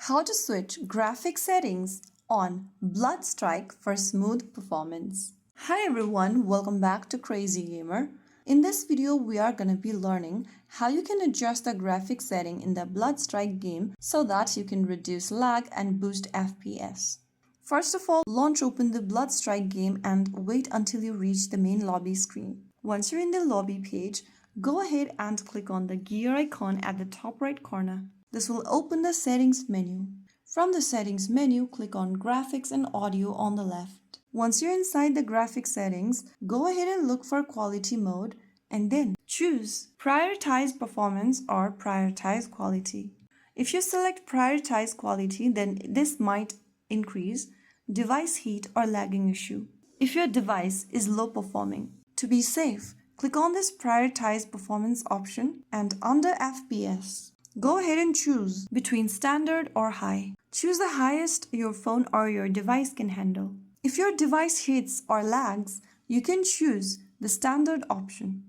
How to switch graphic settings on Bloodstrike for smooth performance. Hi everyone, welcome back to Crazy Gamer. In this video, we are going to be learning how you can adjust the graphic setting in the Bloodstrike game so that you can reduce lag and boost FPS. First of all, launch open the Bloodstrike game and wait until you reach the main lobby screen. Once you're in the lobby page, go ahead and click on the gear icon at the top right corner. This will open the settings menu. From the settings menu, click on graphics and audio on the left. Once you're inside the graphic settings, go ahead and look for quality mode and then choose prioritize performance or prioritize quality. If you select prioritize quality, then this might increase device heat or lagging issue if your device is low performing. To be safe, click on this prioritize performance option and under FPS, go ahead and choose between standard or high. Choose the highest your phone or your device can handle. If your device hits or lags, you can choose the standard option.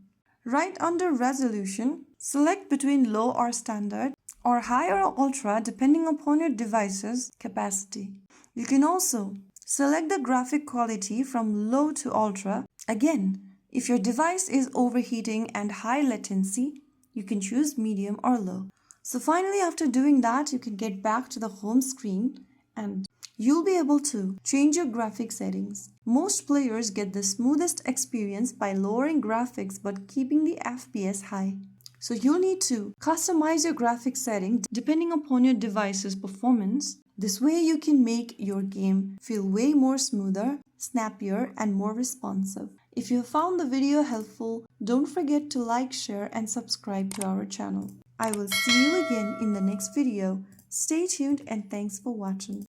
Right under resolution, select between low or standard or high or ultra depending upon your device's capacity. You can also select the graphic quality from low to ultra. Again, if your device is overheating and high latency, you can choose medium or low. So finally, after doing that, you can get back to the home screen and you'll be able to change your graphic settings. Most players get the smoothest experience by lowering graphics but keeping the FPS high. So you'll need to customize your graphic setting depending upon your device's performance. This way you can make your game feel way more smoother, snappier, and more responsive. If you found the video helpful, don't forget to like, share, and subscribe to our channel. I will see you again in the next video. Stay tuned and thanks for watching.